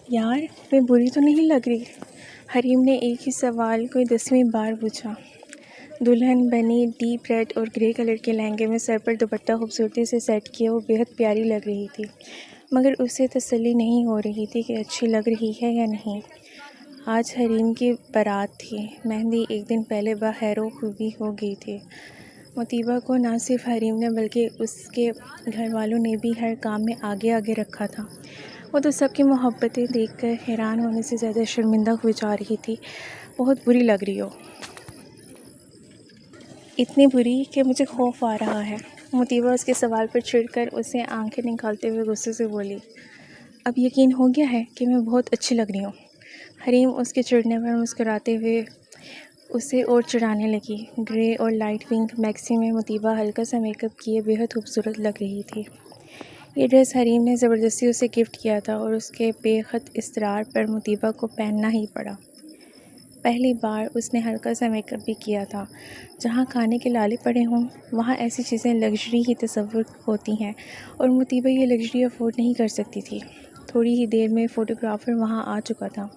یار میں بری تو نہیں لگ رہی؟ حریم نے ایک ہی سوال کوئی 10ویں بار پوچھا۔ دلہن بنی ڈیپ ریڈ اور گرے کلر کے لہنگے میں سر پر دوپٹہ خوبصورتی سے سیٹ کیے وہ بےحد پیاری لگ رہی تھی، مگر اسے تسلی نہیں ہو رہی تھی کہ اچھی لگ رہی ہے یا نہیں۔ آج حریم کی بارات تھی۔ مہندی ایک دن پہلے بخیر و خوبی ہو گئی تھی۔ مطیبہ کو نہ صرف حریم نے بلکہ اس کے گھر والوں نے بھی ہر کام میں آگے آگے رکھا تھا۔ وہ تو سب کی محبتیں دیکھ کر حیران ہونے سے زیادہ شرمندہ ہوئی جا رہی تھی۔ بہت بری لگ رہی ہو۔ اتنی بری کہ مجھے خوف آ رہا ہے۔ مطیبہ اس کے سوال پر چڑھ کر اسے آنکھیں نکالتے ہوئے غصے سے بولی۔ اب یقین ہو گیا ہے کہ میں بہت اچھی لگ رہی ہوں۔ حریم اس کے چڑھنے پر مسکراتے ہوئے اسے اور چڑھانے لگی۔ گرے اور لائٹ پنک میکسی میں مطیبہ ہلکا سا میک اپ کیے بےحد خوبصورت لگ رہی تھی۔ یہ ڈریس حریم نے زبردستی اسے گفٹ کیا تھا اور اس کے بے خط اصرار پر مطیبہ کو پہننا ہی پڑا۔ پہلی بار اس نے ہلکا سا میک اپ بھی کیا تھا۔ جہاں کھانے کے لالے پڑے ہوں وہاں ایسی چیزیں لگژری ہی تصور ہوتی ہیں اور مطیبہ یہ لگژری افورڈ نہیں کر سکتی تھی۔ تھوڑی ہی دیر میں فوٹوگرافر وہاں آ چکا تھا۔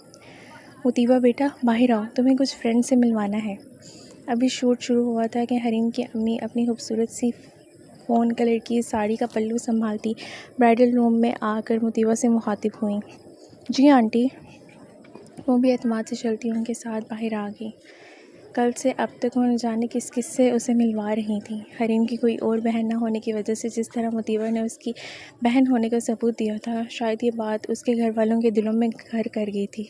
مطیبہ بیٹا باہر آؤ، تمہیں کچھ فرینڈ سے ملوانا ہے۔ ابھی شوٹ شروع ہوا تھا کہ حریم کی امی اپنی خوبصورت سی فون کلر کی ساڑی کا پلو سنبھالتی برائڈل روم میں آ کر مطیبہ سے مخاطب ہوئیں۔ جی آنٹی۔ وہ بھی اعتماد سے چلتی ان کے ساتھ باہر آ گئی۔ کل سے اب تک وہ نہ جانے کس کس سے اسے ملوا رہی تھیں۔ حریم کی کوئی اور بہن نہ ہونے کی وجہ سے جس طرح مطیبہ نے اس کی بہن ہونے کا ثبوت دیا تھا، شاید یہ بات اس کے گھر والوں کے دلوں میں گھر کر گئی تھی۔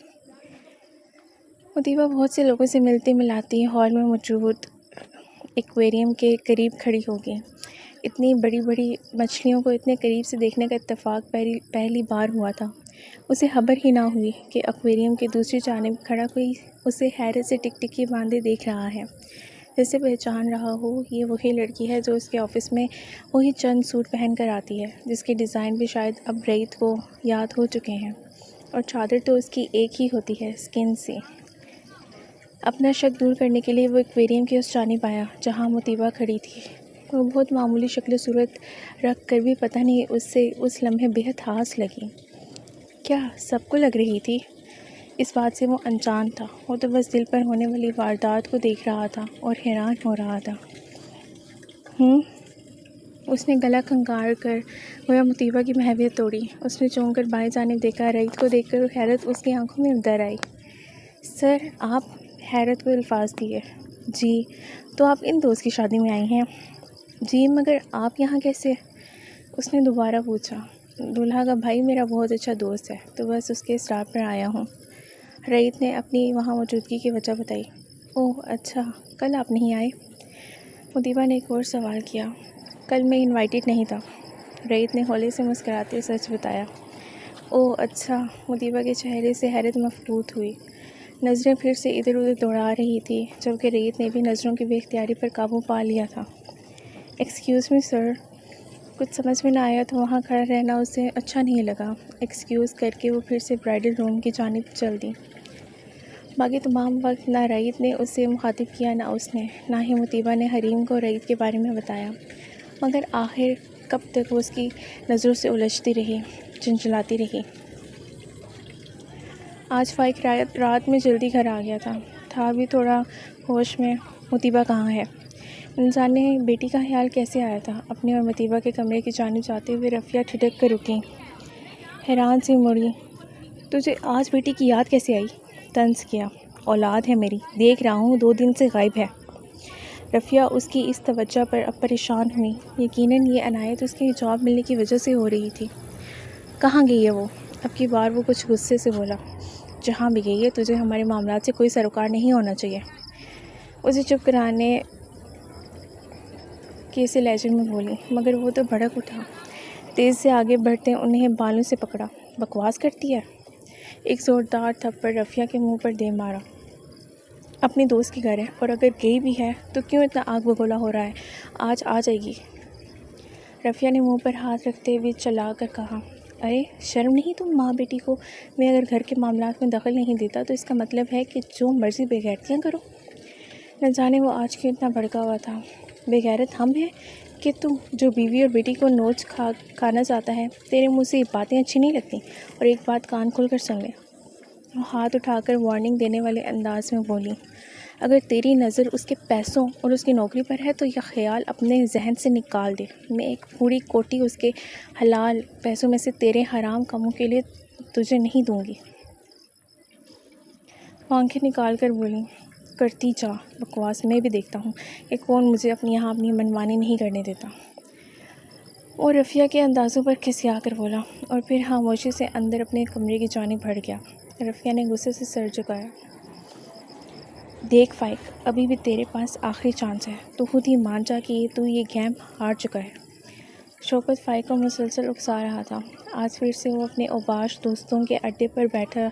مطیبہ بہت سے لوگوں سے ملتی ملاتی ہال میں موجود ایکویریم کے قریب کھڑی ہو گئی۔ اتنی بڑی بڑی مچھلیوں کو اتنے قریب سے دیکھنے کا اتفاق پہلی بار ہوا تھا۔ اسے خبر ہی نہ ہوئی کہ ایکویریم کے دوسری جانب کھڑا کوئی اسے حیرت سے ٹکٹکی باندھے دیکھ رہا ہے، جیسے پہچان رہا ہو یہ وہی لڑکی ہے جو اس کے آفس میں وہی چند سوٹ پہن کر آتی ہے، جس کے ڈیزائن بھی شاید اب رعیت کو یاد ہو چکے ہیں، اور چادر تو اس کی ایک ہی ہوتی ہے، اسکن سی۔ اپنا شک دور کرنے کے لیے وہ ایکویریم کی اس جانب آیا جہاں مطیبہ کھڑی تھی۔ وہ بہت معمولی شکل و صورت رکھ کر بھی پتہ نہیں اسے اس لمحے بےحد خاص لگی۔ کیا سب کو لگ رہی تھی؟ اس بات سے وہ انجان تھا۔ وہ تو بس دل پر ہونے والی واردات کو دیکھ رہا تھا اور حیران ہو رہا تھا۔ اس نے گلا کھنگار کر گویا مطیبہ کی محویت توڑی۔ اس نے چونک کر بائیں جانب دیکھا۔ رعیت کو دیکھ کر حیرت اس کی آنکھوں میں اتر آئی۔ سر آپ؟ حیرت کو الفاظ دیے۔ جی، تو آپ ان دوست کی شادی میں آئی ہیں؟ جی، مگر آپ یہاں کیسے؟ اس نے دوبارہ پوچھا۔ دولہا کا بھائی میرا بہت اچھا دوست ہے تو بس اس کے اصرار پر آیا ہوں۔ رعیت نے اپنی وہاں موجودگی کی وجہ بتائی۔ اوہ اچھا، کل آپ نہیں آئے؟ مطیبہ نے ایک اور سوال کیا۔ کل میں انوائٹڈ نہیں تھا، رعیت نے ہولے سے مسکراتے سچ بتایا۔ اوہ اچھا۔ مطیبہ کے چہرے سے حیرت مفلوٹ ہوئی۔ نظریں پھر سے ادھر ادھر دوڑا رہی تھی جبکہ رعیت نے بھی نظروں کی بے اختیاری پر قابو پا لیا تھا۔ ایکسکیوز می سر۔ کچھ سمجھ میں نہ آیا تو وہاں کھڑا رہنا اسے اچھا نہیں لگا۔ ایکسکیوز کر کے وہ پھر سے برائڈل روم کی جانب چل دی۔ باقی تمام وقت نہ رعیت نے اسے مخاطب کیا نہ اس نے، نہ ہی مطیبہ نے حریم کو رعیت کے بارے میں بتایا، مگر آخر کب تک وہ اس کی نظروں سے الجھتی رہی، جھنجھلاتی رہی۔ آج فائق رات میں جلدی گھر آ گیا تھا بھی تھوڑا ہوش میں۔ مطیبہ کہاں ہے؟ نہ جانے بیٹی کا خیال کیسے آیا تھا۔ اپنے اور مطیبہ کے کمرے کی جانب جاتے ہوئے رفیہ ٹھٹک کر رکی، حیران سی مڑی۔ تجھے آج بیٹی کی یاد کیسے آئی؟ طنز کیا۔ اولاد ہے میری، دیکھ رہا ہوں 2 دن سے غائب ہے۔ رفیہ اس کی اس توجہ پر اب پریشان ہوئی۔ یقیناً یہ عنایت اس کی جاب ملنے کی وجہ سے ہو رہی تھی۔ کہاں گئی ہے وہ؟ اب کی بار وہ کچھ غصے سے بولا۔ جہاں بھی گئی ہے تجھے ہمارے معاملات سے کوئی سروکار نہیں ہونا چاہیے۔ اسے چپ کرانے کے سے لہجے میں بولی، مگر وہ تو بھڑک اٹھا۔ تیز سے آگے بڑھتے انہیں بالوں سے پکڑا۔ بکواس کرتی ہے؟ ایک زوردار تھپڑ رفیہ کے منہ پر دے مارا۔ اپنے دوست کے گھر ہے، اور اگر گئی بھی ہے تو کیوں اتنا آگ بگولا ہو رہا ہے؟ آج آ جائے گی۔ رفیہ نے منہ پر ہاتھ رکھتے ہوئے چلا کر کہا۔ ارے شرم نہیں تم ماں بیٹی کو؟ میں اگر گھر کے معاملات میں دخل نہیں دیتا تو اس کا مطلب ہے کہ جو مرضی بے غیرتیاں کرو؟ نہ جانے وہ آج کیوں اتنا بھڑکا ہوا تھا۔ بے غیرت ہم ہیں کہ تو جو بیوی اور بیٹی کو نوچ کھانا چاہتا ہے، تیرے منہ سے یہ باتیں اچھی نہیں لگتی؟ اور ایک بات کان کھول کر سن لے، وہ ہاتھ اٹھا کر وارننگ دینے والے انداز میں بولی، اگر تیری نظر اس کے پیسوں اور اس کی نوکری پر ہے تو یہ خیال اپنے ذہن سے نکال دے، میں ایک پوری کوٹی اس کے حلال پیسوں میں سے تیرے حرام کاموں کے لیے تجھے نہیں دوں گی۔ وہ آنکھیں نکال کر بولی، کرتی جا بکواس، میں بھی دیکھتا ہوں کہ کون مجھے یہاں اپنی منمانی نہیں کرنے دیتا۔ وہ رفیہ کے اندازوں پر کھسیا کر بولا اور پھر خاموشی سے اندر اپنے کمرے کی جانب بڑھ گیا۔ رفیہ نے غصے سے سر جھکایا۔ دیکھ فائق، ابھی بھی تیرے پاس آخری چانس ہے، تو خود ہی مان جا کہ تو یہ گیم ہار چکا ہے۔ شوکت فائق کو مسلسل اکسا رہا تھا۔ آج پھر سے وہ اپنے اوباش دوستوں کے اڈے پر بیٹھا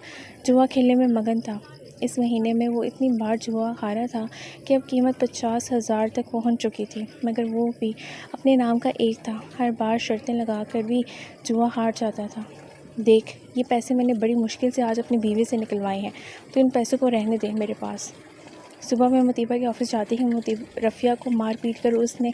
جوا کھیلنے میں مگن تھا۔ اس مہینے میں وہ اتنی بار جوا ہارا تھا کہ اب قیمت 50,000 تک پہنچ چکی تھی، مگر وہ بھی اپنے نام کا ایک تھا، ہر بار شرطیں لگا کر بھی جوا ہار جاتا تھا۔ دیکھ، یہ پیسے میں نے بڑی مشکل سے آج اپنی بیوی سے نکلوائے ہیں، تو ان پیسوں کو رہنے دے میرے پاس۔ صبح میں مطیبہ کے آفس جاتے ہی رفیہ کو مار پیٹ کر اس نے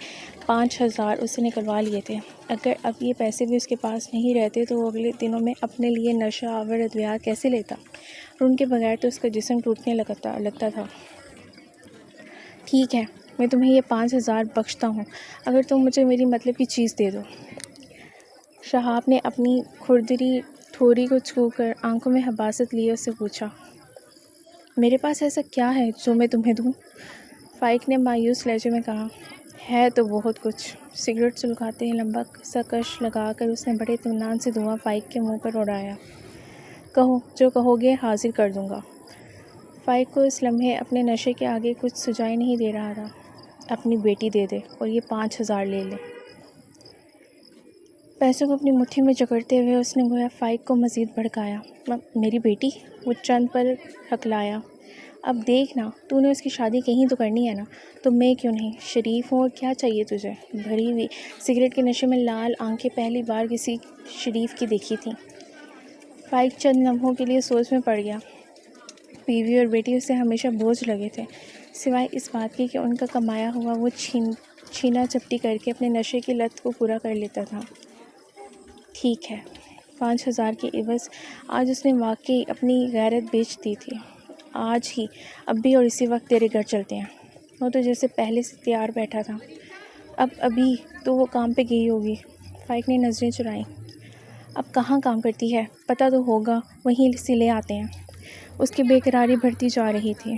5,000 اس سے نکلوا لیے تھے۔ اگر اب یہ پیسے بھی اس کے پاس نہیں رہتے تو وہ اگلے دنوں میں اپنے لیے نشہ آور ادویات کیسے لیتا، اور ان کے بغیر تو اس کا جسم ٹوٹنے لگتا تھا۔ ٹھیک ہے، میں تمہیں یہ 5,000 بخشتا ہوں اگر تم مجھے میری مطلب کی چیز دے دو۔ شہاب نے اپنی کھردری ٹھوری کو چھو کر آنکھوں میں حباست لیے اس سے پوچھا، میرے پاس ایسا کیا ہے جو میں تمہیں دوں؟ فائق نے مایوس لہجے میں کہا، ہے تو بہت کچھ۔ سگریٹ سلگاتے ہی لمبا سا کش لگا کر اس نے بڑے اطمینان سے دھواں فائق کے منہ پر اڑایا۔ کہو، جو کہو گے حاضر کر دوں گا۔ فائق کو اس لمحے اپنے نشے کے آگے کچھ سجائی نہیں دے رہا تھا۔ اپنی بیٹی دے دے اور یہ 5,000 لے لے۔ پیسوں کو اپنی مٹھی میں جکڑتے ہوئے اس نے گویا فائق کو مزید بھڑکایا۔ میری بیٹی؟ وہ چند پل ہکلایا۔ اب دیکھ نا، تو نے اس کی شادی کہیں تو کرنی ہے نا، تو میں کیوں نہیں؟ شریف ہوں اور کیا چاہیے تجھے؟ بھری ہوئی سگریٹ کے نشے میں لال آنکھیں پہلی بار کسی شریف کی دیکھی تھیں۔ فائق چند لمحوں کے لیے سوچ میں پڑ گیا۔ بیوی اور بیٹی اسے ہمیشہ بوجھ لگے تھے، سوائے اس بات کی کہ ان کا کمایا ہوا وہ چھینا چپٹی کر کے اپنے نشے کی لت کو پورا کر لیتا تھا۔ ٹھیک ہے، 5,000 کے عوض آج اس نے واقعی اپنی غیرت بیچ دی تھی۔ آج ہی، اب بھی اور اسی وقت تیرے گھر چلتے ہیں۔ وہ تو جیسے پہلے سے تیار بیٹھا تھا۔ ابھی تو وہ کام پہ گئی ہوگی۔ فائق نے نظریں چرائیں۔ اب کہاں کام کرتی ہے؟ پتہ تو ہوگا، وہیں سے لے آتے ہیں۔ اس کی بے قراری بڑھتی جا رہی تھی۔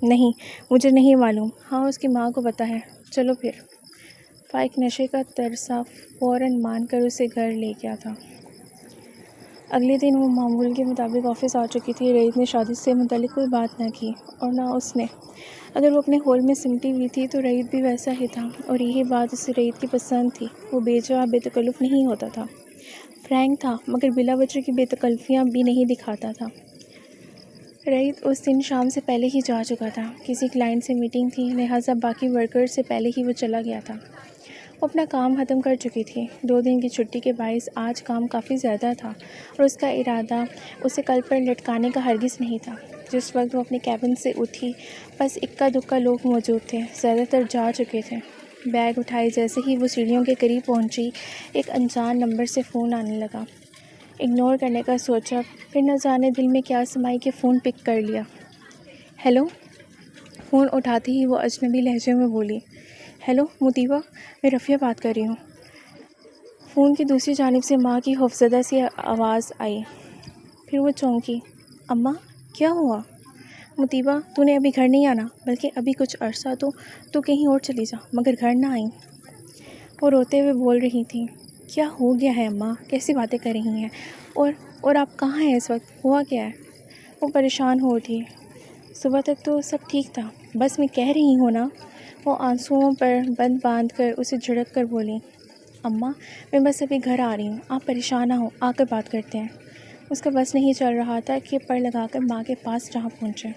نہیں، مجھے نہیں معلوم۔ ہاں، اس کی ماں کو پتہ ہے۔ چلو پھر۔ فائق نشے کا ترسا فوراً مان کر اسے گھر لے گیا تھا۔ اگلے دن وہ معمول کے مطابق آفس آ چکی تھی۔ رئیس نے شادی سے متعلق کوئی بات نہ کی اور نہ اس نے۔ اگر وہ اپنے ہول میں سمٹی ہوئی تھی تو رئیس بھی ویسا ہی تھا، اور یہی بات اسے رئیس کی پسند تھی۔ وہ بے جا بے تکلف نہیں ہوتا تھا، فرینک تھا، مگر بلا وجہ کی بے تکلفیاں بھی نہیں دکھاتا تھا۔ رئیس اس دن شام سے پہلے ہی جا چکا تھا۔ کسی کلائنٹ سے میٹنگ تھی، لہٰذا باقی ورکرز سے پہلے ہی وہ چلا گیا تھا۔ وہ اپنا کام ختم کر چکی تھی۔ 2 دن کی چھٹی کے باعث آج کام کافی زیادہ تھا، اور اس کا ارادہ اسے کل پر لٹکانے کا ہرگز نہیں تھا۔ جس وقت وہ اپنے کیبن سے اٹھی، بس اکا دکا لوگ موجود تھے، زیادہ تر جا چکے تھے۔ بیگ اٹھائے جیسے ہی وہ سیڑھیوں کے قریب پہنچی، ایک انجان نمبر سے فون آنے لگا۔ اگنور کرنے کا سوچا، پھر نہ جانے دل میں کیا سمائی کہ فون پک کر لیا۔ ہیلو۔ فون اٹھاتے ہی وہ اجنبی لہجے میں بولی، ہیلو مطیبہ، میں رفیہ بات کر رہی ہوں۔ فون کی دوسری جانب سے ماں کی خوفزدہ سی آواز آئی۔ پھر وہ چونکی۔ اماں، کیا ہوا؟ مطیبہ، تو نے ابھی گھر نہیں آنا، بلکہ ابھی کچھ عرصہ تو کہیں اور چلی جا، مگر گھر نہ آئیں۔ وہ روتے ہوئے بول رہی تھیں۔ کیا ہو گیا ہے اماں؟ کیسی باتیں کر رہی ہیں؟ اور آپ کہاں ہیں اس وقت؟ ہوا کیا ہے؟ وہ پریشان ہو اٹھی۔ صبح تک تو سب ٹھیک تھا، بس میں کہہ رہی ہوں نا۔ وہ آنسوؤں پر بند باندھ کر اسے جھڑک کر بولی، اماں، میں بس ابھی گھر آ رہی ہوں، آپ پریشان نہ ہوں، آ کر بات کرتے ہیں۔ اس کا بس نہیں چل رہا تھا کہ پڑ لگا کر ماں کے پاس جہاں پہنچے۔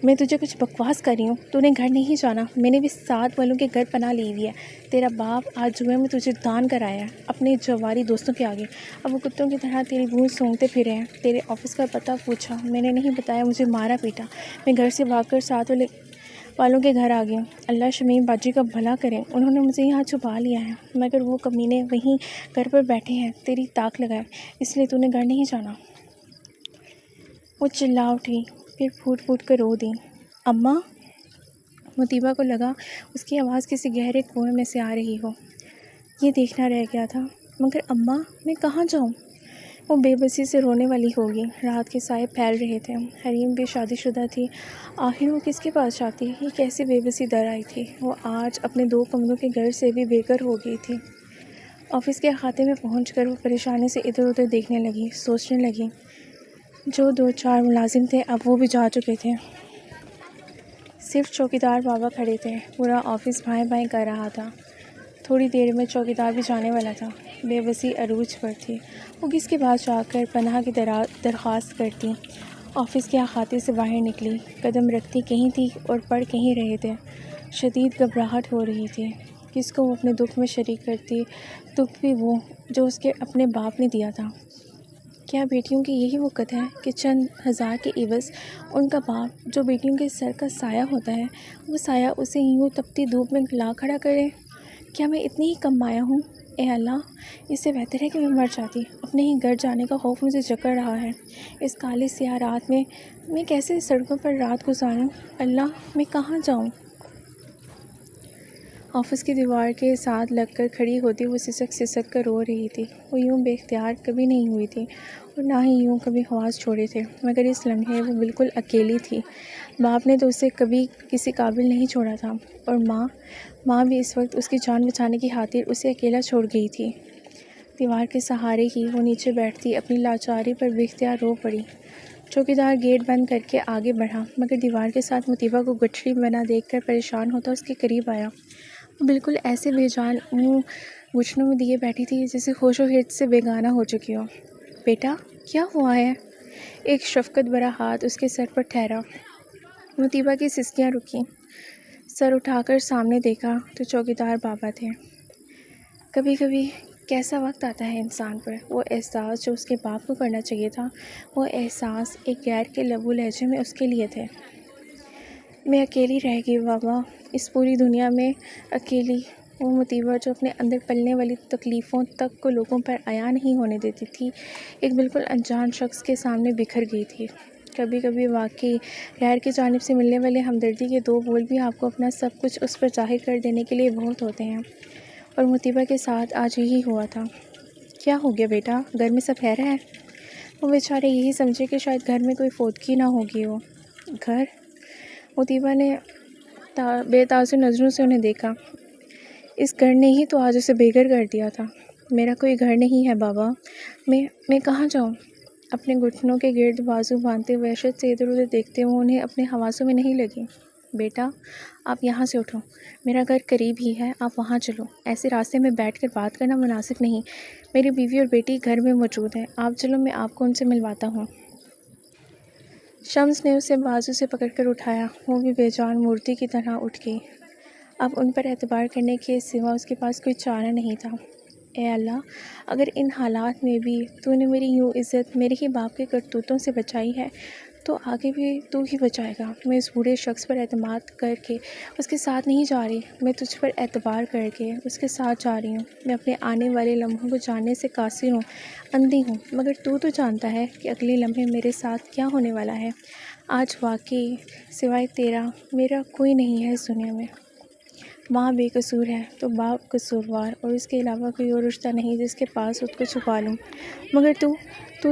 میں تجھے کچھ بکواس کر رہی ہوں، تو نے گھر نہیں جانا، میں نے بھی 7 والوں کے گھر پناہ لی ہوئی ہے۔ تیرا باپ آج جمعے میں تجھے دان کرایا ہے اپنے جواری دوستوں کے آگے۔ اب وہ کتوں کی طرح تیری گونج سونگتے پھرے ہیں۔ تیرے آفس کا پتہ پوچھا، میں نے نہیں بتایا، مجھے مارا پیٹا، میں گھر سے بھاگ کر 7 والوں کے گھر آ گئی۔ اللہ شمیم باجی کا بھلا کرے، انہوں نے مجھے یہاں چھپا لیا ہے، مگر وہ کمینے وہیں گھر پر بیٹھے ہیں تیری طاق لگائے، اس لیے تو نے گھر نہیں جانا۔ وہ چلا اٹھی، پھر پھوٹ پھوٹ کر رو دی۔ اماں! مطیبہ کو لگا اس کی آواز کسی گہرے کنویں میں سے آ رہی ہو۔ یہ دیکھنا رہ گیا تھا، مگر اماں میں کہاں جاؤں؟ وہ بے بسی سے رونے والی ہوگی۔ رات کے سائے پھیل رہے تھے، حریم بھی شادی شدہ تھی، آخر وہ کس کے پاس جاتی؟ یہ کیسی بے بسی در آئی تھی؟ وہ آج اپنے 2 کمروں کے گھر سے بھی بے گھر ہو گئی تھی۔ آفس کے احاطے میں پہنچ کر وہ پریشانی سے ادھر ادھر دیکھنے لگی، سوچنے لگی۔ جو 2-4 ملازم تھے اب وہ بھی جا چکے تھے، صرف چوکیدار بابا کھڑے تھے۔ پورا آفس بھائیں بھائیں کر رہا تھا، تھوڑی دیر میں چوکیدار بھی جانے والا تھا۔ بے بسی عروج پر تھی، وہ کس کے پاس جا کر پناہ کی درخواست کرتی۔ آفس کے احاطے سے باہر نکلی، قدم رکھتی کہیں تھی اور پڑ کہیں رہے تھے۔ شدید گھبراہٹ ہو رہی تھی، کس کو وہ اپنے دکھ میں شریک کرتی، دکھ بھی وہ جو اس کے اپنے باپ نے دیا تھا۔ کیا بیٹیوں کی یہی وقت ہے کہ چند ہزار کے عوض ان کا باپ جو بیٹیوں کے سر کا سایہ ہوتا ہے، وہ سایہ اسے یوں تپتی دھوپ میں لا کھڑا کرے؟ کیا میں اتنی ہی کم مایا ہوں؟ اے اللہ، اس سے بہتر ہے کہ میں مر جاتی۔ اپنے ہی گھر جانے کا خوف مجھے جکڑ رہا ہے۔ اس کالے سیاہ رات میں کیسے سڑکوں پر رات گزاروں؟ اللہ، میں کہاں جاؤں؟ آفس کی دیوار کے ساتھ لگ کر کھڑی ہوتی وہ سسک سسک کر رو رہی تھی۔ وہ یوں بے اختیار کبھی نہیں ہوئی تھی اور نہ ہی یوں کبھی حواس چھوڑے تھے، مگر اس لمحے وہ بالکل اکیلی تھی۔ باپ نے تو اسے کبھی کسی قابل نہیں چھوڑا تھا، اور ماں بھی اس وقت اس کی جان بچانے کی خاطر اسے اکیلا چھوڑ گئی تھی۔ دیوار کے سہارے ہی وہ نیچے بیٹھتی اپنی لاچاری پر بے اختیار رو پڑی۔ چوکیدار گیٹ بند کر کے آگے بڑھا، مگر دیوار کے ساتھ مطیبہ کو گٹھڑی بنا دیکھ کر پریشان ہوتا اس کے قریب آیا۔ وہ بالکل ایسے بے جان منہ گھٹنوں میں دیے بیٹھی تھی جیسے ہوش و خرد سے بیگانہ ہو چکی ہو۔ بیٹا، کیا ہوا ہے؟ ایک شفقت بھرا ہاتھ اس کے سر پر ٹھہرا۔ مطیبہ کی سسکیاں رکیں، سر اٹھا کر سامنے دیکھا تو چوکیدار بابا تھے۔ کبھی کبھی کیسا وقت آتا ہے انسان پر، وہ احساس جو اس کے باپ کو کرنا چاہیے تھا، وہ احساس ایک غیر کے لب و لہجے میں اس کے لیے تھے۔ میں اکیلی رہ گئی بابا، اس پوری دنیا میں اکیلی۔ وہ مطیبہ جو اپنے اندر پلنے والی تکلیفوں تک کو لوگوں پر عیاں نہیں ہونے دیتی تھی، ایک بالکل انجان شخص کے سامنے بکھر گئی تھی۔ کبھی کبھی واقعی غیر کی جانب سے ملنے والے ہمدردی کے 2 بول بھی آپ کو اپنا سب کچھ اس پر ظاہر کر دینے کے لیے بہت ہوتے ہیں، اور مطیبہ کے ساتھ آج یہی ہوا تھا۔ کیا ہو گیا بیٹا، گھر میں سب خیر ہے؟ وہ بیچارے یہی سمجھے کہ شاید گھر میں کوئی فوتگی نہ ہوگی ہو۔ گھر؟ مطیبہ نے بے تاثر نظروں سے انہیں دیکھا۔ اس گھر نے ہی تو آج اسے بے گھر کر دیا تھا۔ میرا کوئی گھر نہیں ہے بابا، میں کہاں جاؤں؟ اپنے گھٹنوں کے گرد بازو باندھتے وحشت سے ادھر ادھر دیکھتے وہ انہیں اپنے حواسوں میں نہیں لگی۔ بیٹا، آپ یہاں سے اٹھو، میرا گھر قریب ہی ہے، آپ وہاں چلو۔ ایسے راستے میں بیٹھ کر بات کرنا مناسب نہیں، میری بیوی اور بیٹی گھر میں موجود ہیں، آپ چلو، میں آپ کو ان سے ملواتا ہوں۔ شمس نے اسے بازو سے پکڑ کر اٹھایا، وہ بھی بے جان مورتی کی طرح اٹھ گئی۔ اب ان پر اعتبار کرنے کے سوا اس کے پاس کوئی چارہ نہیں تھا۔ اے اللہ، اگر ان حالات میں بھی تو نے میری یوں عزت میرے ہی باپ کے کرتوتوں سے بچائی ہے تو آگے بھی تو ہی بچائے گا۔ میں اس بوڑھے شخص پر اعتماد کر کے اس کے ساتھ نہیں جا رہی، میں تجھ پر اعتبار کر کے اس کے ساتھ جا رہی ہوں۔ میں اپنے آنے والے لمحوں کو جاننے سے قاصر ہوں، اندھی ہوں، مگر تو جانتا ہے کہ اگلے لمحے میرے ساتھ کیا ہونے والا ہے۔ آج واقعی سوائے تیرا میرا کوئی نہیں ہے اس دنیا میں۔ ماں بے قصور ہے تو باپ قصوروار، اور اس کے علاوہ کوئی اور رشتہ نہیں جس کے پاس خود کو چھپا لوں، مگر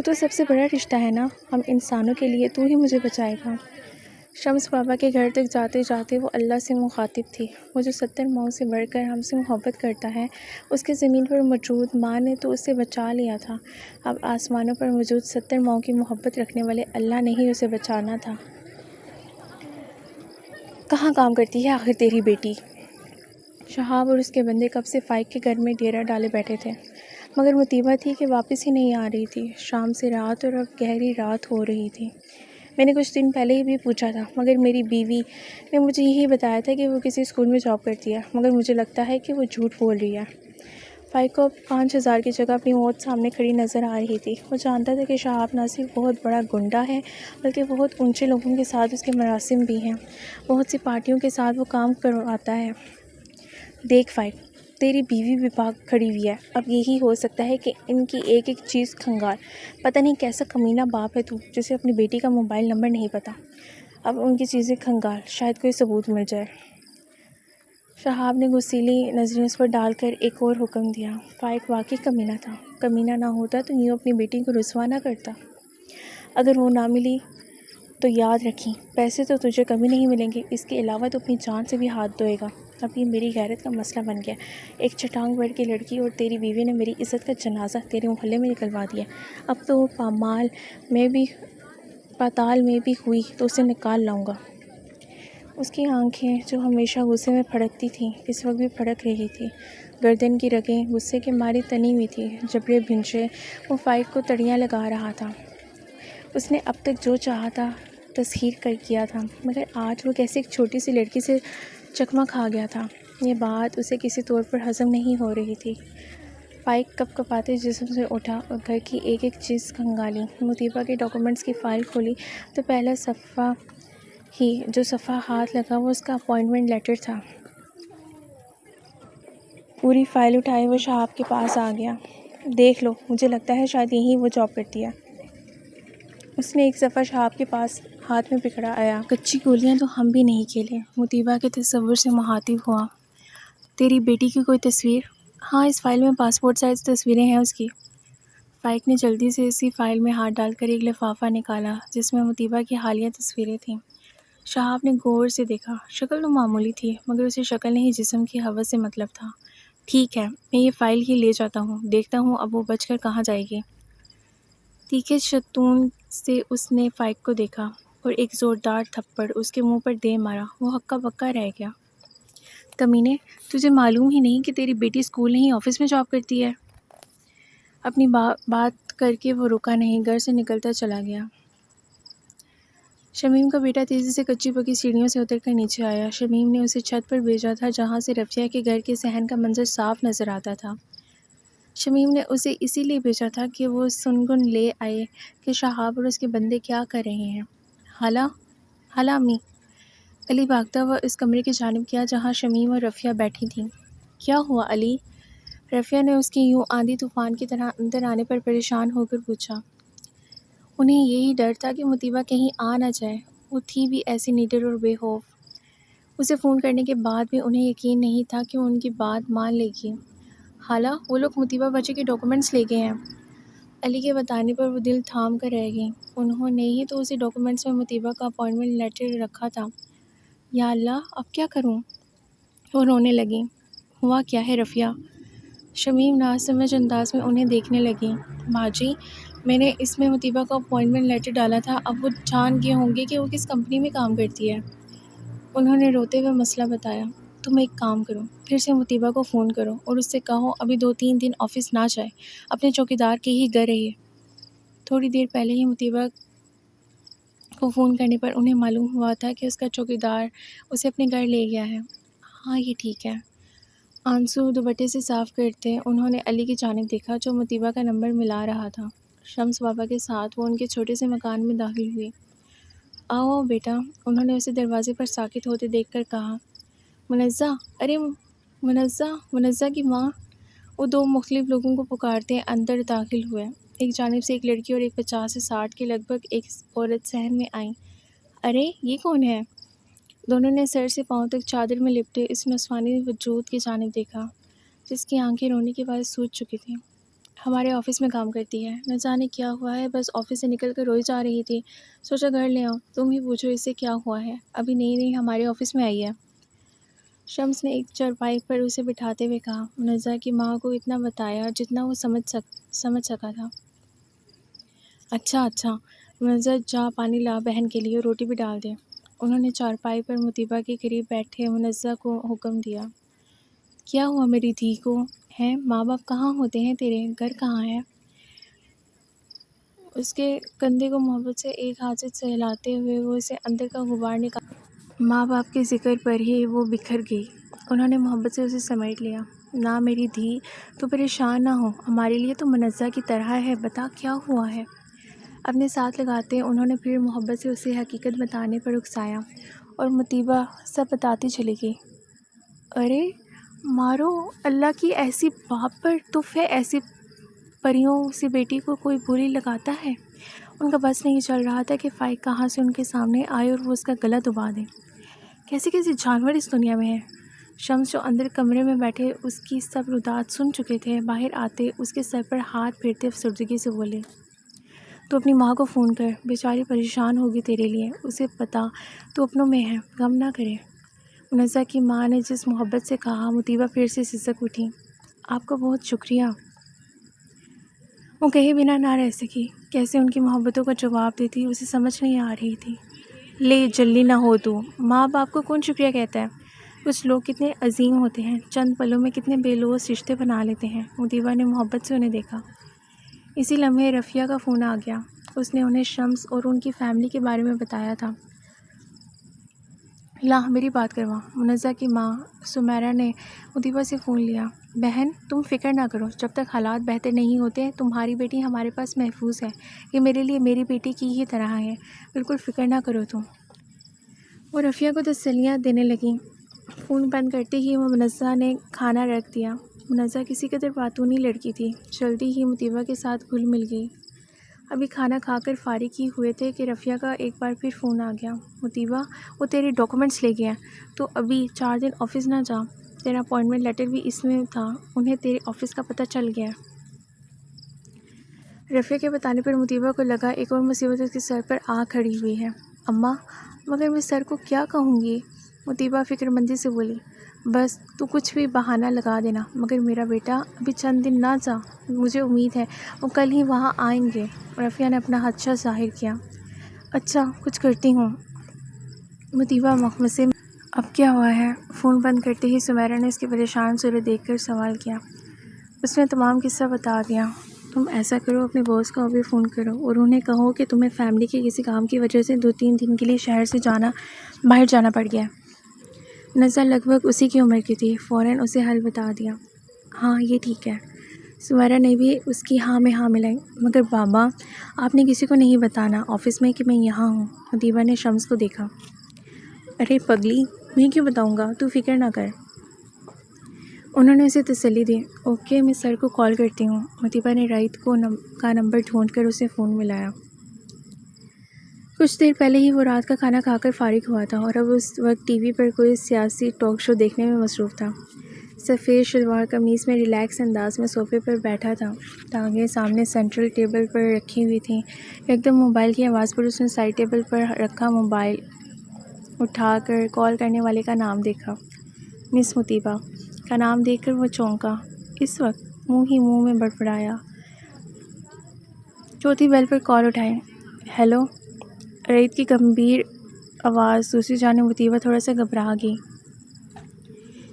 تو سب سے بڑا رشتہ ہے نا، ہم انسانوں کے لیے تو ہی مجھے بچائے گا۔ شمس بابا کے گھر تک جاتے جاتے وہ اللہ سے مخاطب تھی۔ وہ جو 70 ماؤں سے بڑھ کر ہم سے محبت کرتا ہے، اس کے زمین پر موجود ماں نے تو اسے بچا لیا تھا، اب آسمانوں پر موجود 70 ماؤں کی محبت رکھنے والے اللہ نے ہی اسے بچانا تھا۔ کہاں کام کرتی ہے آخر تیری بیٹی؟ شہاب اور اس کے بندے کب سے فائق کے گھر میں ڈیرا ڈالے بیٹھے تھے، مگر مطیبہ تھی کہ واپس ہی نہیں آ رہی تھی۔ شام سے رات اور اب گہری رات ہو رہی تھی۔ میں نے کچھ دن پہلے ہی بھی پوچھا تھا، مگر میری بیوی نے مجھے یہی بتایا تھا کہ وہ کسی اسکول میں جاب کرتی ہے، مگر مجھے لگتا ہے کہ وہ جھوٹ بول رہی ہے۔ فائق کو 5,000 کی جگہ اپنی موت سامنے کھڑی نظر آ رہی تھی۔ وہ جانتا تھا کہ شہاب نہ صرف بہت بڑا گنڈا ہے بلکہ بہت اونچے لوگوں کے ساتھ اس کے مراسم بھی ہیں، بہت سی پارٹیوں کے ساتھ وہ کام کرواتا ہے۔ دیکھ فائق، تیری بیوی بھی پاک کھڑی ہوئی ہے، اب یہی ہو سکتا ہے کہ ان کی ایک ایک چیز کھنگال۔ پتہ نہیں کیسا کمینہ باپ ہے تو جسے اپنی بیٹی کا موبائل نمبر نہیں پتہ۔ اب ان کی چیزیں کھنگال، شاید کوئی ثبوت مل جائے۔ شہاب نے غصیلی نظریں اس پر ڈال کر ایک اور حکم دیا۔ فائق واقعی کمینہ تھا۔ کمینہ نہ ہوتا تو یوں اپنی بیٹی کو رسوا نہ کرتا۔ اگر وہ نہ ملی تو یاد رکھیں، پیسے تو تجھے کبھی نہیں ملیں گے، اس کے علاوہ تو اپنی جان سے بھی ہاتھ دھوئے گا۔ اب یہ میری غیرت کا مسئلہ بن گیا۔ ایک چٹانگ بڑھ کی لڑکی اور تیری بیوی نے میری عزت کا جنازہ تیرے محلے میں نکلوا دیا۔ اب تو وہ پاتال میں بھی ہوئی تو اسے نکال لاؤں گا۔ اس کی آنکھیں جو ہمیشہ غصے میں پھڑکتی تھیں اس وقت بھی پھڑک رہی تھی، گردن کی رگیں غصے کے مارے تنی ہوئی تھی، جبڑے بھنجے۔ وہ فائق کو تڑیاں لگا رہا تھا۔ اس نے اب تک جو چاہا تھا تسخیر کیا تھا، مگر آج وہ کیسے ایک چھوٹی سی لڑکی سے چکمہ کھا گیا تھا۔ یہ بات اسے کسی طور پر ہضم نہیں ہو رہی تھی۔ فائق کپ کپاتے جسم سے اٹھا اور گھر کی ایک ایک چیز کھنگالی۔ مطیبہ کے ڈاکومنٹس کی فائل کھولی تو پہلا جو صفحہ ہاتھ لگا وہ اس کا اپائنٹمنٹ لیٹر تھا۔ پوری فائل اٹھائے وہ شہاب کے پاس آ گیا۔ دیکھ لو، مجھے لگتا ہے شاید یہیں وہ جاب کرتی ہے۔ اس نے ایک صفحہ شہاب کے پاس ہاتھ میں پکڑا آیا۔ کچی گولیاں تو ہم بھی نہیں کھیلے۔ مطیبہ کے تصور سے مخاطب ہوا۔ تیری بیٹی کی کوئی تصویر؟ ہاں، اس فائل میں پاسپورٹ سائز تصویریں ہیں اس کی۔ فائق نے جلدی سے اسی فائل میں ہاتھ ڈال کر ایک لفافہ نکالا جس میں مطیبہ کی حالیہ تصویریں تھیں۔ شہاب نے غور سے دیکھا۔ شکل تو معمولی تھی مگر اسے شکل نہیں جسم کی حوث سے مطلب تھا۔ ٹھیک ہے، میں یہ فائل ہی لے جاتا ہوں، دیکھتا ہوں اب وہ بچ کر کہاں جائے گی۔ تیکھے شتون سے اس نے فائق کو دیکھا اور ایک زوردار تھپڑ اس کے منہ پر دے مارا۔ وہ ہکا بکا رہ گیا۔ کمینے، تجھے معلوم ہی نہیں کہ تیری بیٹی اسکول نہیں آفس میں جاب کرتی ہے؟ اپنی بات کر کے وہ رکا نہیں، گھر سے نکلتا چلا گیا۔ شمیم کا بیٹا تیزی سے کچی پکی سیڑھیوں سے اتر کر نیچے آیا۔ شمیم نے اسے چھت پر بھیجا تھا جہاں سے رفیہ کے گھر کے صحن کا منظر صاف نظر آتا تھا۔ شمیم نے اسے اسی لیے بھیجا تھا کہ وہ سنگن لے آئے کہ شہاب اور اس کے بندے کیا کر رہے ہیں۔ خالہ امی۔ علی بھاگتا ہوا اس کمرے کی جانب گیا جہاں شمیم اور رفیہ بیٹھی تھیں۔ کیا ہوا علی؟ رفیہ نے اس کی یوں آندھی طوفان کی طرح اندر آنے پر پریشان ہو کر پوچھا۔ انہیں یہی ڈر تھا کہ مطیبہ کہیں آ نہ جائے۔ وہ تھی بھی ایسی نڈر اور بے خوف۔ اسے فون کرنے کے بعد بھی انہیں یقین نہیں تھا کہ وہ ان کی بات مان لے گی۔ خالہ، وہ لوگ مطیبہ بچے کے ڈاکومنٹس لے گئے ہیں۔ علی کے بتانے پر وہ دل تھام کر رہ گئیں۔ انہوں نے ہی تو اسی ڈاکومنٹس میں مطیبہ کا اپائنٹمنٹ لیٹر رکھا تھا۔ یا اللہ، اب کیا کروں؟ وہ رونے لگیں۔ ہوا کیا ہے رفیہ؟ شمیم ناسمجھ انداز میں انہیں دیکھنے لگی۔ باجی، میں نے اس میں مطیبہ کا اپائنٹمنٹ لیٹر ڈالا تھا، اب وہ جان گئے ہوں گے کہ وہ کس کمپنی میں کام کرتی ہے۔ انہوں نے روتے ہوئے مسئلہ بتایا۔ تم ایک کام کرو، پھر سے مطیبہ کو فون کرو اور اس سے کہو ابھی 2-3 دن آفس نہ جائے، اپنے چوکیدار کے ہی گھر رہے۔ تھوڑی دیر پہلے ہی مطیبہ کو فون کرنے پر انہیں معلوم ہوا تھا کہ اس کا چوکیدار اسے اپنے گھر لے گیا ہے۔ ہاں، یہ ٹھیک ہے۔ آنسو دوپٹے سے صاف کرتے انہوں نے علی کی جانب دیکھا جو مطیبہ کا نمبر ملا رہا تھا۔ شمس بابا کے ساتھ وہ ان کے چھوٹے سے مکان میں داخل ہوئی۔ آؤ بیٹا، انہوں نے اسے دروازے پر ساکت ہوتے دیکھ کر کہا۔ منزہ، ارے منزہ کی ماں۔ وہ 2 مختلف لوگوں کو پکارتے اندر داخل ہوئے۔ ایک جانب سے ایک لڑکی اور ایک 50 سے 60 کے لگ بھگ ایک عورت صحن میں آئیں۔ ارے یہ کون ہے؟ دونوں نے سر سے پاؤں تک چادر میں لپٹے اس نسوانی وجود کی جانب دیکھا جس کی آنکھیں رونے کے بعد سوج چکی تھیں۔ ہمارے آفس میں کام کرتی ہے، نہ جانے کیا ہوا ہے، بس آفس سے نکل کر روئی جا رہی تھی، سوچا گھر لے آؤں، تم ہی پوچھو اس سے کیا ہوا ہے، ابھی نئی ہمارے آفس میں آئی ہے۔ شمس نے ایک چارپائی پر اسے بٹھاتے ہوئے کہا۔ منزہ کی ماں کو اتنا بتایا جتنا وہ سمجھ سکا تھا۔ اچھا، منزہ جا پانی لا بہن کے لیے، روٹی بھی ڈال دے۔ انہوں نے چارپائی پر مطیبہ کے قریب بیٹھے منزہ کو حکم دیا۔ کیا ہوا میری دھی کو؟ ہیں ماں باپ کہاں ہوتے ہیں تیرے؟ گھر کہاں ہے؟ اس کے کندھے کو محبت سے ایک ہاتھ سے سہلاتے ہوئے وہ اسے اندر کا غبار نکال۔ ماں باپ کے ذکر پر ہی وہ بکھر گئی۔ انہوں نے محبت سے اسے سمیٹ لیا۔ نہ میری دھی، تو پریشان نہ ہو، ہمارے لیے تو منزہ کی طرح ہے، بتا کیا ہوا ہے؟ اپنے ساتھ لگاتے انہوں نے پھر محبت سے اسے حقیقت بتانے پر اکسایا اور مطیبہ سب بتاتی چلی گئی۔ ارے مارو، اللہ کی ایسی باپ پر تف ہے، ایسی پریوں سی بیٹی کو کوئی بولی لگاتا ہے۔ ان کا بس نہیں چل رہا تھا کہ فائق کہاں سے ان کے سامنے آئے اور وہ اس کا گلا دبا دیں۔ کیسے کیسے جانور اس دنیا میں ہیں۔ شمس جو اندر کمرے میں بیٹھے اس کی سب ردات سن چکے تھے، باہر آتے اس کے سر پر ہاتھ پھیرتے افسردگی سے بولے، تو اپنی ماں کو فون کر، بیچاری پریشان ہوگی تیرے لیے، اسے پتا تو اپنوں میں ہے، غم نہ کرے۔ منزہ کی ماں نے جس محبت سے کہا، مطیبہ پھر سے سسک اٹھی۔ آپ کا بہت شکریہ۔ وہ کہیں بنا نہ رہ سکی، کیسے ان کی محبتوں کا جواب دیتی اسے سمجھ نہیں آ رہی تھی۔ لے جلدی نہ ہو تو، ماں باپ کو کون شکریہ کہتا ہے؟ کچھ لوگ کتنے عظیم ہوتے ہیں، چند پلوں میں کتنے بے لوث رشتے بنا لیتے ہیں۔ مطیبہ نے محبت سے انہیں دیکھا۔ اسی لمحے رفیہ کا فون آ گیا۔ اس نے انہیں شمس اور ان کی فیملی کے بارے میں بتایا تھا۔ لا میری بات کروا۔ منزہ کی ماں سمیرہ نے مطیبہ سے فون لیا۔ بہن تم فکر نہ کرو، جب تک حالات بہتر نہیں ہوتے تمہاری بیٹی ہمارے پاس محفوظ ہے، یہ میرے لیے میری بیٹی کی ہی طرح ہے، بالکل فکر نہ کرو تم۔ وہ رفیہ کو تسلیاں دینے لگیں۔ فون بند کرتے ہی منزہ نے کھانا رکھ دیا۔ منزہ کسی قدر باتونی لڑکی تھی، جلدی ہی مطیبہ کے ساتھ گھل مل گئی۔ ابھی کھانا کھا کر فارغ ہی ہوئے تھے کہ رفیہ کا ایک بار پھر فون آ گیا۔ مطیبہ وہ تیرے ڈاکومنٹس لے گیا، تو ابھی 4 دن آفس نہ جا، تیرا اپائنٹمنٹ لیٹر بھی اس میں تھا، انہیں تیرے آفس کا پتہ چل گیا۔ رفیہ کے بتانے پر مطیبہ کو لگا ایک اور مصیبت اس کے سر پر آ کھڑی ہوئی ہے۔ اماں مگر میں سر کو کیا کہوں گی؟ مطیبہ فکر مندی سے بولی۔ بس تو کچھ بھی بہانہ لگا دینا، مگر میرا بیٹا ابھی چند دن نہ جا، مجھے امید ہے وہ کل ہی وہاں آئیں گے۔ رفیہ نے اپنا خدشہ ظاہر کیا۔ اچھا کچھ کرتی ہوں۔ مطیبہ مخمصے میں اب کیا ہوا ہے؟ فون بند کرتے ہی سمیرہ نے اس کی پریشان صورت دیکھ کر سوال کیا۔ اس نے تمام قصہ بتا دیا۔ تم ایسا کرو، اپنے باس کو ابھی فون کرو اور انہیں کہو کہ تمہیں فیملی کے کسی کام کی وجہ سے 2-3 دن کے لیے شہر سے باہر جانا پڑ گیا ہے۔ نزا لگ بھگ اسی کی عمر کی تھی، فوراً اسے حل بتا دیا۔ ہاں یہ ٹھیک ہے۔ سمیرہ نے بھی اس کی ہاں میں ہاں ملائی۔ مگر بابا آپ نے کسی کو نہیں بتانا آفس میں کہ میں یہاں ہوں۔ مطیبہ نے شمس کو دیکھا۔ ارے پگلی میں کیوں بتاؤں گا، تو فکر نہ کر۔ انہوں نے اسے تسلی دی۔ اوکے میں سر کو کال کرتی ہوں۔ مطیبہ نے رائت کا نمبر ڈھونڈ کر اسے فون ملایا۔ کچھ دیر پہلے ہی وہ رات کا کھانا کھا کر فارغ ہوا تھا اور اب اس وقت ٹی وی پر کوئی سیاسی ٹاک شو دیکھنے میں مصروف تھا۔ سفید شلوار قمیص میں ریلیکس انداز میں صوفے پر بیٹھا تھا، ٹانگیں سامنے سینٹرل ٹیبل پر رکھی ہوئی تھیں۔ ایک دم موبائل کی آواز پر اس نے سائڈ ٹیبل پر رکھا موبائل اٹھا کر کال کرنے والے کا نام دیکھا۔ مس مطیبہ کا نام دیکھ کر وہ چونکا۔ اس وقت منہ ہی منہ میں بڑبڑایا۔ چوتھی بیل پر کال اٹھائی۔ ہیلو۔ رعیت کی گمبھیر آواز دوسری جانب مطیبہ تھوڑا سا گھبرا گئی۔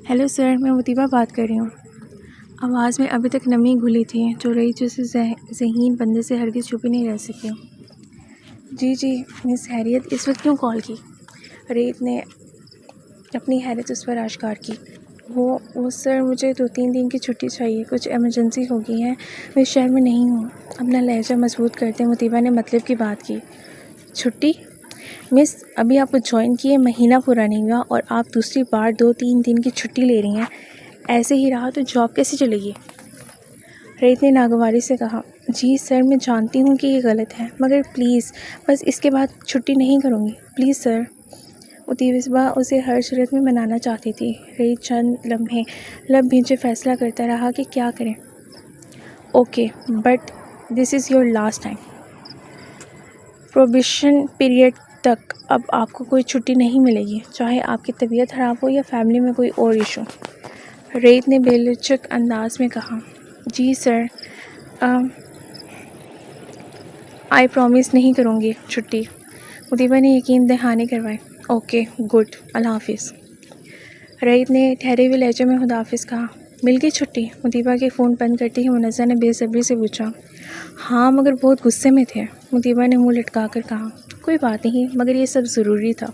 ہیلو سر، میں مطیبہ بات کر رہی ہوں۔ آواز میں ابھی تک نمی گھلی تھی جو رعیت جیسے ذہین بندے سے ہرگز چھپی نہیں رہ سکی۔ جی مس حیریت، اس وقت کیوں کال کی؟ رعیت نے اپنی حیرت اس پر آشکار کی۔ وہ سر مجھے 2-3 دن کی چھٹی چاہیے، کچھ ایمرجنسی ہو گئی ہے، میں شہر میں نہیں ہوں۔ اپنا لہجہ مضبوط کرتے مطیبہ نے مطلب کی بات کی۔ چھٹی؟ مس ابھی آپ کو جوائن کیے مہینہ پورا نہیں ہوا اور آپ دوسری بار 2-3 دن کی چھٹی لے رہی ہیں، ایسے ہی رہا تو جاب کیسے چلے گی؟ رعیت نے ناگواری سے کہا۔ جی سر میں جانتی ہوں کہ یہ غلط ہے، مگر پلیز بس اس کے بعد چھٹی نہیں کروں گی، پلیز سر۔ مطیبہ اسے ہر صورت میں منانا چاہتی تھی۔ رعیت چند لمحے لب بھینچے فیصلہ کرتا رہا کہ کیا کرے۔ Okay but this is your last time. Probation period تک اب آپ کو کوئی چھٹی نہیں ملے گی، چاہے آپ کی طبیعت خراب ہو یا فیملی میں کوئی اور ایشو۔ رعیت نے بے لچک انداز میں کہا۔ جی سر، آئی پرومس نہیں کروں گی چھٹی۔ مطیبہ نے یقین دہانی کروائی۔ اوکے گڈ، اللہ حافظ۔ رعیت نے ٹھہرے ہوئے لہجے میں خدا حافظ کہا۔ مل گئی چھٹی؟ مطیبہ کے فون بند کرتے ہی منزہ نے بے صبری سے پوچھا۔ ہاں مگر بہت غصے میں تھے، مطیبہ نے منہ لٹکا کر کہا۔ کوئی بات نہیں، مگر یہ سب ضروری تھا۔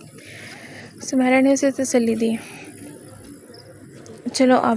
سمیرہ نے اسے تسلی دی۔ چلو اب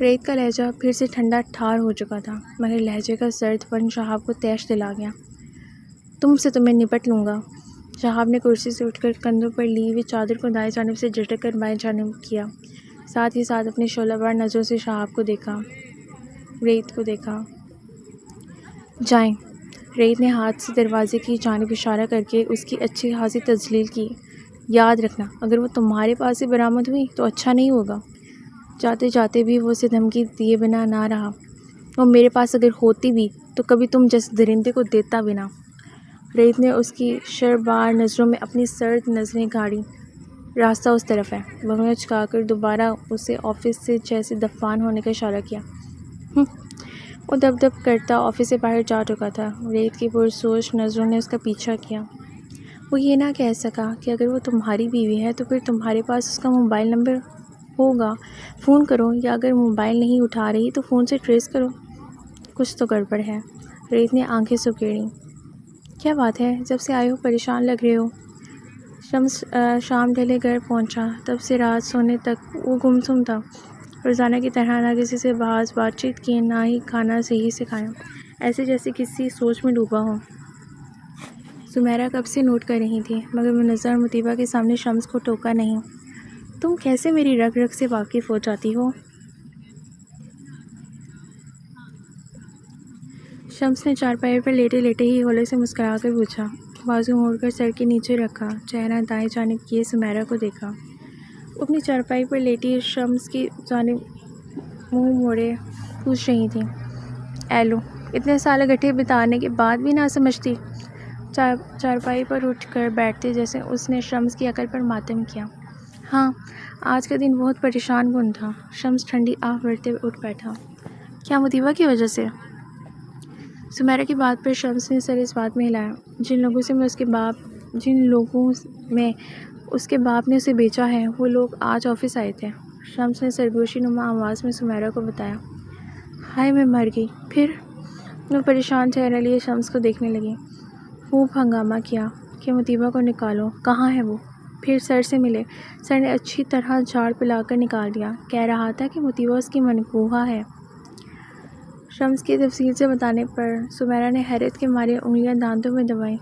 ریت کا لہجہ پھر سے ٹھنڈا ٹھار ہو چکا تھا، مگر لہجے کا سرد پن شہاب کو تیش دلا گیا۔ تم سے تو میں نپٹ لوں گا۔ شہاب نے کرسی سے اٹھ کر کندھوں پر لی ہوئی چادر کو دائیں جانب سے جھٹک کر بائیں جانب کیا، ساتھ ہی ساتھ اپنی شعلہ بار نظروں سے شہاب کو دیکھا، ریت کو دیکھا۔ جائیں۔ ریت نے ہاتھ سے دروازے کی جانب اشارہ کر کے اس کی اچھی خاصی تذلیل کی۔ یاد رکھنا، اگر وہ تمہارے پاس ہی برآمد ہوئی تو اچھا نہیں ہوگا۔ جاتے جاتے بھی وہ اسے دھمکی دیے بنا نہ رہا۔ وہ میرے پاس اگر ہوتی بھی تو کبھی تم جیسے درندے کو دیتا بھی نہ۔ ریت نے اس کی شربار نظروں میں اپنی سرد نظریں گاڑی۔ راستہ اس طرف ہے۔ وہ منہ چکا کر دوبارہ اسے آفس سے جیسے دفان ہونے کا اشارہ کیا۔ وہ دب دب کرتا آفس سے باہر جا چکا تھا۔ ریت کی پرسوچ نظروں نے اس کا پیچھا کیا۔ وہ یہ نہ کہہ سکا کہ اگر وہ تمہاری بیوی ہے تو پھر تمہارے پاس اس کا موبائل نمبر ہوگا، فون کرو، یا اگر موبائل نہیں اٹھا رہی تو فون سے ٹریس کرو۔ کچھ تو گڑبڑ ہے۔ ریت نے آنکھیں سکیڑیں۔ کیا بات ہے؟ جب سے آئے ہو پریشان لگ رہے ہو۔ شمس شام ڈھلے گھر پہنچا، تب سے رات سونے تک وہ گمسم تھا۔ روزانہ کی طرح نہ کسی سے بات چیت کی، نہ ہی کھانا صحیح سے کھایا، ایسے جیسے کسی سوچ میں ڈوبا ہو۔ سمیرہ کب سے نوٹ کر رہی تھی، مگر منظر مطیبہ کے سامنے شمس کو ٹوکا نہیں۔ تم کیسے میری رگ رگ سے واقف ہو جاتی ہو؟ شمس نے چارپائی پر لیٹے لیٹے ہی ہولے سے مسکرا کر پوچھا۔ بازو موڑ کر سر کے نیچے رکھا، چہرہ دائیں جانب کیے سمیرہ کو دیکھا۔ وہ اپنی چارپائی پر لیٹی شمس کی جانب منہ موڑے پوچھ رہی تھی، اے لو، اتنے سال گٹھے بتانے کے بعد بھی نہ سمجھتی؟ چارپائی پر اٹھ کر بیٹھتے جیسے اس نے شمس کی عقل پر ماتم کیا۔ ہاں، آج کا دن بہت پریشان کن تھا۔ شمس ٹھنڈی آہ بھرتے ہوئے اٹھ بیٹھا۔ کیا مطیبہ کی وجہ سے؟ سمیرہ کی بات پر شمس نے سر اس بات میں ہلایا، جن لوگوں میں اس کے باپ نے اسے بیچا ہے، وہ لوگ آج آفس آئے تھے۔ شمس نے سرگوشی نما آواز میں سمیرہ کو بتایا۔ ہائے، میں مر گئی۔ پھر؟ وہ پریشان چہرہ لیے شمس کو دیکھنے لگی۔ خوب ہنگامہ کیا کہ مطیبہ کو نکالو، کہاں ہے وہ؟ پھر سر سے ملے۔ سر نے اچھی طرح جھاڑ پلا کر نکال دیا۔ کہہ رہا تھا کہ مطیبہ اس کی منقوہہ ہے۔ شمس کی تفصیل سے بتانے پر سمیرہ نے حیرت کے مارے انگلیاں دانتوں میں دبائیں۔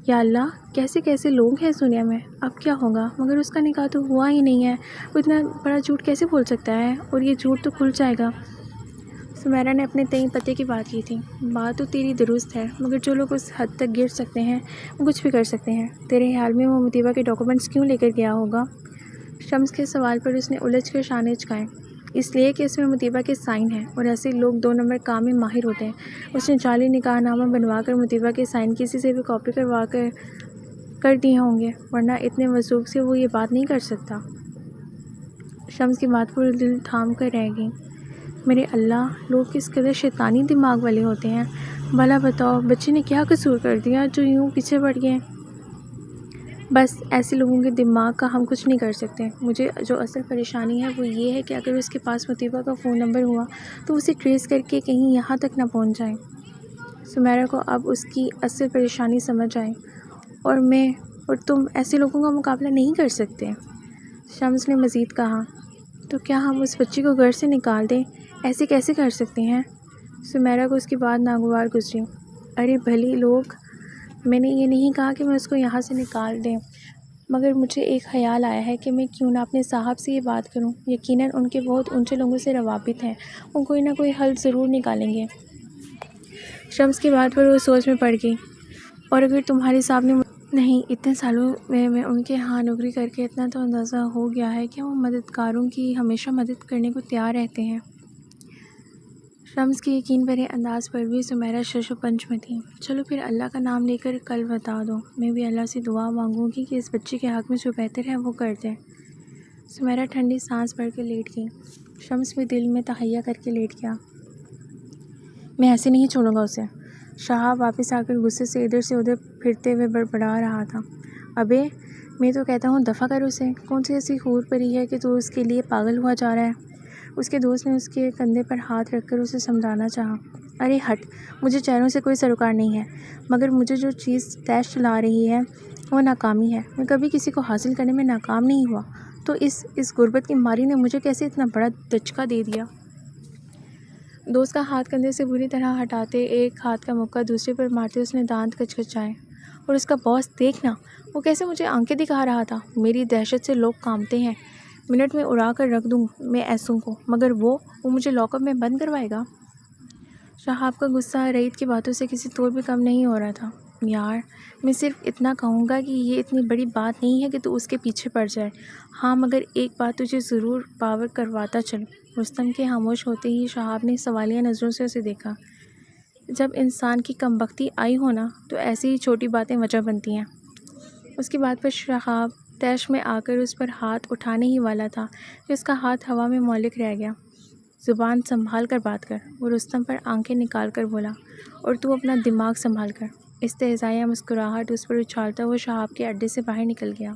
یا اللہ، کیسے کیسے لوگ ہیں اس دنیا میں۔ اب کیا ہوگا؟ مگر اس کا نکاح تو ہوا ہی نہیں ہے، وہ اتنا بڑا جھوٹ کیسے بول سکتا ہے؟ اور یہ جھوٹ تو کھل جائے گا۔ سمیرہ نے اپنے تئیں پتے کی بات کی تھی۔ بات تو تیری درست ہے، مگر جو لوگ اس حد تک گر سکتے ہیں وہ کچھ بھی کر سکتے ہیں۔ تیرے خیال میں وہ مطیبہ کے ڈاکومنٹس کیوں لے کر گیا ہوگا؟ شمس کے سوال پر اس نے الجھ کر شانے چکائے۔ اس لیے کہ اس میں مطیبہ کے سائن ہیں، اور ایسے لوگ 2 نمبر کام میں ماہر ہوتے ہیں۔ اس نے جعلی نکاح نامہ بنوا کر مطیبہ کے سائن کسی سے بھی کاپی کروا کر دیے ہوں گے، ورنہ اتنے وثوق سے وہ یہ بات نہیں کر سکتا۔ شمس کی بات پر دل تھام کر رہ گئی۔ میرے اللہ، لوگ کس قدر شیطانی دماغ والے ہوتے ہیں۔ بھلا بتاؤ، بچے نے کیا قصور کر دیا جو یوں پیچھے پڑ گئے؟ بس ایسے لوگوں کے دماغ کا ہم کچھ نہیں کر سکتے۔ مجھے جو اصل پریشانی ہے وہ یہ ہے کہ اگر اس کے پاس مطیبہ کا فون نمبر ہوا تو اسے ٹریس کر کے کہیں یہاں تک نہ پہنچ جائے۔ سمیرہ کو اب اس کی اصل پریشانی سمجھ آئی۔ اور میں اور تم ایسے لوگوں کا مقابلہ نہیں کر سکتے۔ شمس نے مزید کہا، تو کیا ہم اس بچی کو گھر سے نکال دیں؟ ایسے کیسے کر سکتے ہیں؟ سمیرہ کو اس کی بات ناگوار گزری۔ ارے بھلی لوگ، میں نے یہ نہیں کہا کہ میں اس کو یہاں سے نکال دیں، مگر مجھے ایک خیال آیا ہے کہ میں کیوں نہ اپنے صاحب سے یہ بات کروں۔ یقیناً ان کے بہت اونچے لوگوں سے روابط ہیں، وہ کوئی نہ کوئی حل ضرور نکالیں گے۔ شمس کی بات پر وہ سوچ میں پڑ گئی۔ اور اگر تمہارے صاحب نے نہیں، اتنے سالوں میں ان کے ہاں نوکری کر کے اتنا تو اندازہ ہو گیا ہے کہ وہ مددگاروں کی ہمیشہ مدد کرنے کو تیار رہتے ہیں۔ شمس کے یقین بھرے انداز پر بھی سمیرہ شش و پنج میں تھی۔ چلو پھر اللہ کا نام لے کر کل بتا دو، میں بھی اللہ سے دعا مانگوں گی کہ اس بچے کے حق میں جو بہتر ہے وہ کر دے۔ سمیرہ ٹھنڈی سانس بھر کر لیٹ گئی۔ شمس بھی دل میں تہیہ کر کے لیٹ گیا۔ میں ایسے نہیں چھوڑوں گا اسے۔ شہاب واپس آ کر غصے سے ادھر سے ادھر پھرتے ہوئے بڑبڑا رہا تھا۔ ابے، میں تو کہتا ہوں دفع کر اسے۔ کون سی ایسی حور پری ہے کہ تو اس کے لیے پاگل ہوا جا رہا ہے؟ اس کے دوست نے اس کے کندھے پر ہاتھ رکھ کر اسے سمجھانا چاہا۔ ارے ہٹ، مجھے چہروں سے کوئی سروکار نہیں ہے، مگر مجھے جو چیز تیش چلا رہی ہے وہ ناکامی ہے۔ میں کبھی کسی کو حاصل کرنے میں ناکام نہیں ہوا، تو اس غربت کی ماری نے مجھے کیسے اتنا بڑا دھچکا دے دیا؟ دوست کا ہاتھ کندھے سے بری طرح ہٹاتے، ایک ہاتھ کا مکہ دوسرے پر مارتے اس نے دانت کچکچائے۔ اور اس کا باس دیکھنا، وہ کیسے مجھے آنکھیں دکھا رہا تھا۔ میری دہشت سے لوگ کانپتے ہیں، منٹ میں اڑا کر رکھ دوں میں ایسوں کو، مگر وہ مجھے لاک اپ میں بند کروائے گا۔ شہاب کا غصہ رعیت کی باتوں سے کسی طور بھی کم نہیں ہو رہا تھا۔ یار، میں صرف اتنا کہوں گا کہ یہ اتنی بڑی بات نہیں ہے کہ تو اس کے پیچھے پڑ جائے۔ ہاں، مگر ایک بات تجھے ضرور باور کرواتا چلوں۔ رستم کے خاموش ہوتے ہی شہاب نے سوالیہ نظروں سے اسے دیکھا۔ جب انسان کی کم بختی آئی ہو نا، تو ایسی ہی چھوٹی باتیں وجہ بنتی ہیں۔ اس کی بات پر شہاب طیش میں آ کر اس پر ہاتھ اٹھانے ہی والا تھا کہ اس کا ہاتھ ہوا میں معلق رہ گیا۔ زبان سنبھال کر بات کر، وہ رستم پر آنکھیں نکال کر بولا، اور تو اپنا دماغ سنبھال کر۔ استہزائیہ مسکراہٹ اس پر اچھالتا ہوا شہاب کے اڈے سے باہر نکل گیا۔